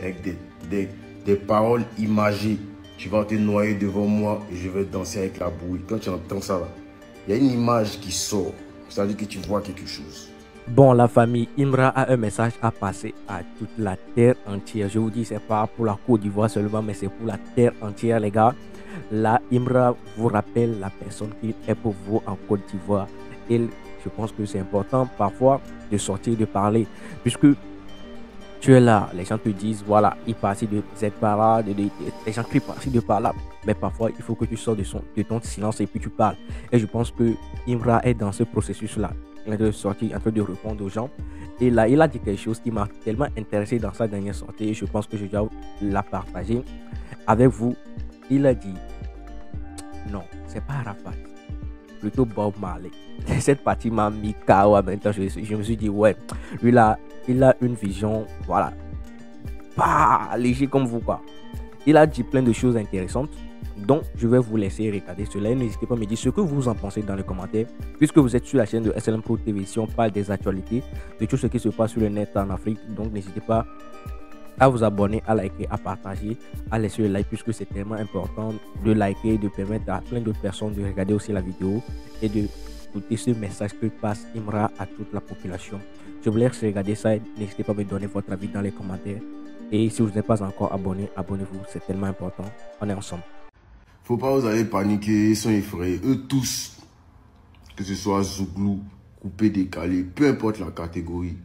avec des paroles imagées. Tu vas te noyer devant moi et je vais danser avec la bouille. Quand tu entends ça, il y a une image qui sort. Ça veut dire que tu vois quelque chose. Bon, la famille, Imra a un message à passer à toute la terre entière. Je vous dis, c'est pas pour la Côte d'Ivoire seulement, mais c'est pour la terre entière, les gars. Là, Imra vous rappelle la personne qui est pour vous en Côte d'Ivoire. Et je pense que c'est important parfois de sortir, de parler, puisque tu es là, les gens te disent, voilà, il passe de cette par là, les gens crient par-ci de par là. Mais parfois, il faut que tu sors de ton silence et puis tu parles. Et je pense que Imra est dans ce processus-là. Il est en train de sortir, en train de répondre aux gens. Et là, il a dit quelque chose qui m'a tellement intéressé dans sa dernière sortie. Et je pense que je dois la partager avec vous. Il a dit, non, c'est pas Arafat, plutôt Bob Marley. Cette partie m'a mis KO en même temps. Je me suis dit, ouais, lui là, il a une vision, voilà, pas léger comme vous, quoi. Il a dit plein de choses intéressantes. Donc, je vais vous laisser regarder cela. N'hésitez pas à me dire ce que vous en pensez dans les commentaires. Puisque vous êtes sur la chaîne de SLM Pro TV, si on parle des actualités, de tout ce qui se passe sur le net en Afrique. Donc, n'hésitez pas à vous abonner, à liker, à partager, à laisser le like, puisque c'est tellement important de liker, de permettre à plein d'autres personnes de regarder aussi la vidéo et de écouter ce message que passe Imra à toute la population. Je vous laisse regarder ça. N'hésitez pas à me donner votre avis dans les commentaires. Et si vous n'êtes pas encore abonné, abonnez-vous. C'est tellement important. On est ensemble. Faut pas vous aller paniquer, ils sont effrayés. Eux tous, que ce soit Zouglou, coupé, décalé, peu importe la catégorie.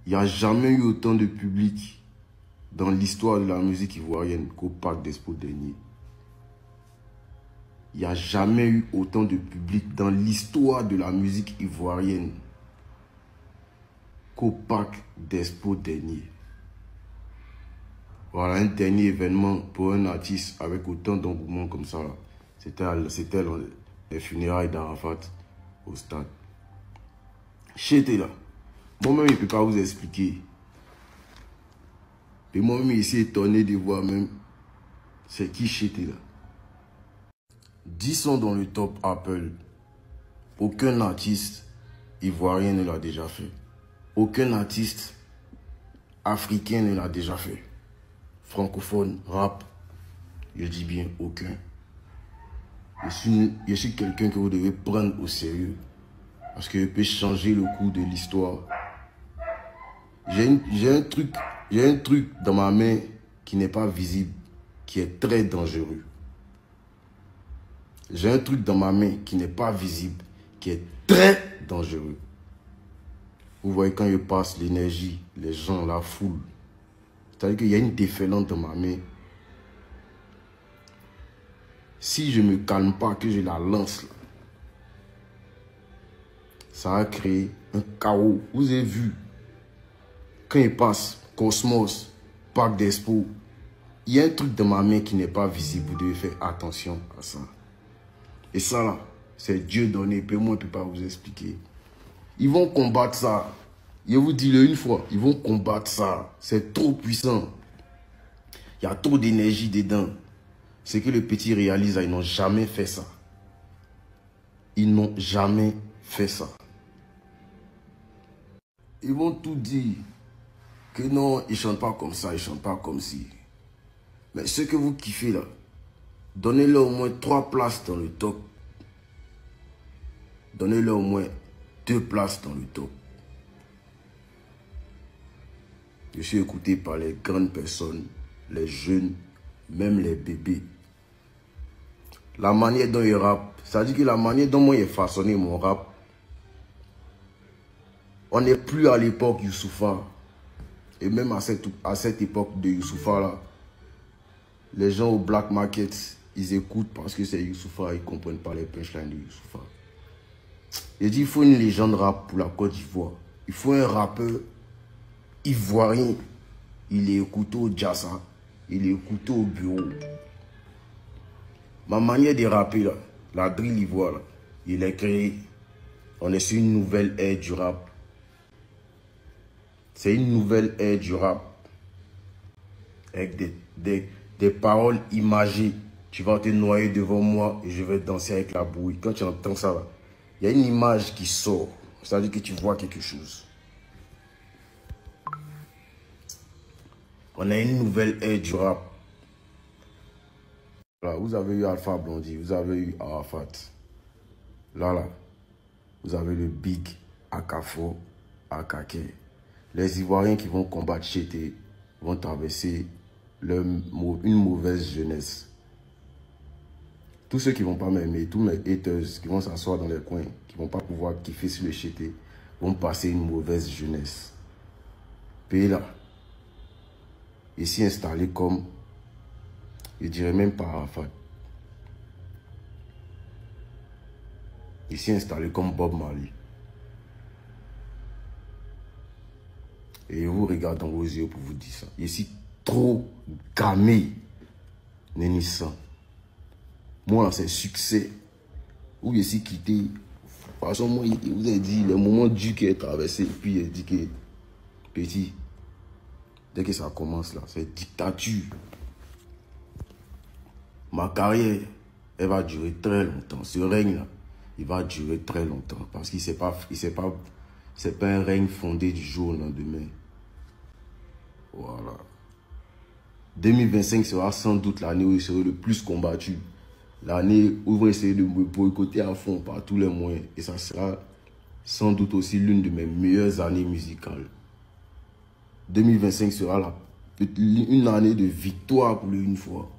Il n'y a jamais eu autant de public dans l'histoire de la musique ivoirienne qu'au Parc d'Expo dernier. Il n'y a jamais eu autant de public dans l'histoire de la musique ivoirienne qu'au Parc d'Expo dernier. Voilà un dernier événement pour un artiste avec autant d'engouement comme ça. C'était les funérailles d'Arafat au stade. J'étais là. Moi-même, je ne peux pas vous expliquer. Et moi-même, je suis étonné de voir même c'est qui j'étais là. 10 sons dans le top Apple. Aucun artiste ivoirien ne l'a déjà fait. Aucun artiste africain ne l'a déjà fait. Francophone, rap, je dis bien aucun. Je suis quelqu'un que vous devez prendre au sérieux. Parce que je peux changer le cours de l'histoire. J'ai un truc dans ma main qui n'est pas visible, qui est très dangereux. J'ai un truc dans ma main qui n'est pas visible, qui est très dangereux. Vous voyez quand je passe l'énergie, les gens, la foule. C'est-à-dire qu'il y a une déferlante dans ma main. Si je ne me calme pas, que je la lance, là, ça va créer un chaos. Vous avez vu, quand il passe, Cosmos, Parc d'Expo, il y a un truc dans ma main qui n'est pas visible. Vous devez faire attention à ça. Et ça, là, c'est Dieu donné. Moi, je ne peux pas vous expliquer. Ils vont combattre ça. Je vous dis-le une fois, ils vont combattre ça. C'est trop puissant. Il y a trop d'énergie dedans. Ce que le petit réalise, ils n'ont jamais fait ça. Ils n'ont jamais fait ça. Ils vont tout dire. Que non, ils ne chantent pas comme ça, ils ne chantent pas comme ci. Mais ce que vous kiffez là, donnez-leur au moins 3 places dans le top. Donnez-leur au moins 2 places dans le top. Je suis écouté par les grandes personnes, les jeunes, même les bébés. La manière dont ils rappent, ça dit que la manière dont moi j'ai façonné mon rap, on n'est plus à l'époque Youssoupha. Et même à cette époque de Youssoupha là, les gens au black market, ils écoutent parce que c'est Youssoupha, ils ne comprennent pas les punchlines de Youssoupha. J'ai dit, il faut une légende rap pour la Côte d'Ivoire. Il faut un rappeur ivoirien. Il est écouté au Jassa, il est écouté au bureau. Ma manière de rapper là, la drill ivoire là, il est créé. On est sur une nouvelle ère du rap. C'est une nouvelle ère du rap. Avec des paroles imagées. Tu vas te noyer devant moi et je vais danser avec la bouille. Quand tu entends ça, il y a une image qui sort. C'est-à-dire que tu vois quelque chose. On a une nouvelle ère du rap. Là, vous avez eu Alpha Blondy, vous avez eu Arafat. Là, vous avez le Big Akafo, Akake. Les Ivoiriens qui vont combattre Chété vont traverser une mauvaise jeunesse. Tous ceux qui ne vont pas m'aimer, tous mes haters qui vont s'asseoir dans les coins, qui ne vont pas pouvoir kiffer sur le Chété, vont passer une mauvaise jeunesse. Pays là, ici installé comme, je dirais même pas Arafat. Ici installé comme Bob Marley. Et je vous regarde dans vos yeux pour vous dire ça. Ici trop gamé. Nénissan. Moi, c'est succès. Où je suis quitté. De toute façon, moi, il vous a dit le moment du qui est traversé. Puis il a dit que, petit, dès que ça commence là, c'est dictature. Ma carrière, elle va durer très longtemps. Ce règne là, il va durer très longtemps. Parce que c'est pas un règne fondé du jour au lendemain. Voilà. 2025 sera sans doute l'année où il sera le plus combattu. L'année où ils vont essayer de me boycotter à fond par tous les moyens. Et ça sera sans doute aussi l'une de mes meilleures années musicales. 2025 sera une année de victoire pour une fois.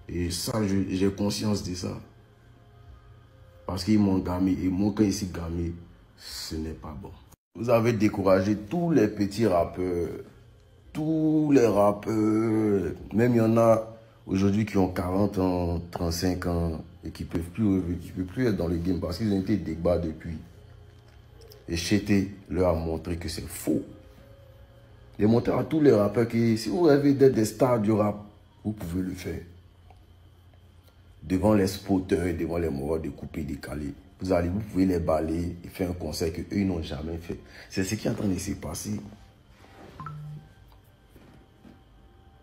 Et ça, j'ai conscience de ça. Parce qu'ils m'ont gamé. Et moi, quand ici gamé, ce n'est pas bon. Vous avez découragé tous les petits rappeurs. Tous les rappeurs. Même il y en a aujourd'hui qui ont 40 ans, 35 ans. Et qui ne peuvent plus être dans le game. Parce qu'ils ont été débats depuis. Et Chété leur a montré que c'est faux. Il a montré à tous les rappeurs que si vous rêvez d'être des stars du rap, vous pouvez le faire. Devant les spotters, devant les morts de couper, décaler. Vous pouvez les balayer et faire un concert qu'eux n'ont jamais fait. C'est ce qui est en train de se passer.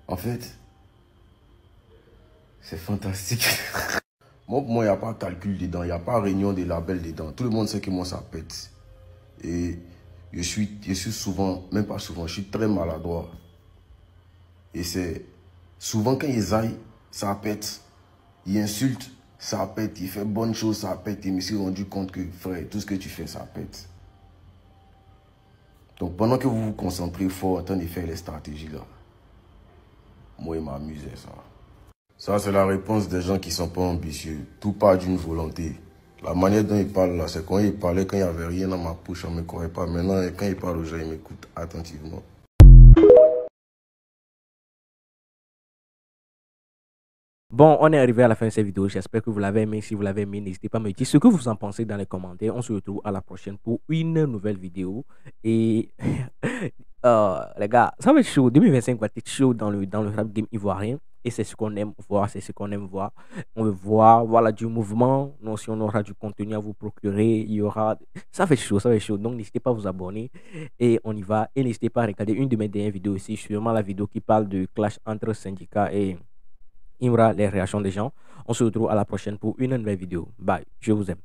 En fait, c'est fantastique. Moi, pour moi, il n'y a pas de calcul dedans, il n'y a pas de réunion des labels dedans. Tout le monde sait que moi, ça pète. Et je suis souvent, même pas souvent, je suis très maladroit. Et c'est souvent quand ils aillent, ça pète. Ils insultent, ça pète. Ils font bonne chose, ça pète. Et je me suis rendu compte que, frère, tout ce que tu fais, ça pète. Donc, pendant que vous vous concentrez fort en train de faire les stratégies là, moi, il m'amusait ça. Ça, c'est la réponse des gens qui ne sont pas ambitieux. Tout part d'une volonté. La manière dont ils parlent là, c'est quand ils parlaient, quand il n'y avait rien dans ma poche, on ne me croyait pas. Maintenant, quand ils parlent aux gens, ils m'écoutent attentivement. Bon, on est arrivé à la fin de cette vidéo. J'espère que vous l'avez aimé. Si vous l'avez aimé, n'hésitez pas à me dire ce que vous en pensez dans les commentaires. On se retrouve à la prochaine pour une nouvelle vidéo. Et les gars, ça va être chaud. 2025 va être chaud dans le rap game ivoirien. Et c'est ce qu'on aime voir. C'est ce qu'on aime voir. On veut voir voilà, du mouvement. Non, si on aura du contenu à vous procurer, il y aura... Ça va être chaud, ça va être chaud. Donc, n'hésitez pas à vous abonner. Et on y va. Et n'hésitez pas à regarder une de mes dernières vidéos ici. Sûrement la vidéo qui parle de clash entre syndicats et... Imra, les réactions des gens. On se retrouve à la prochaine pour une nouvelle vidéo. Bye, je vous aime.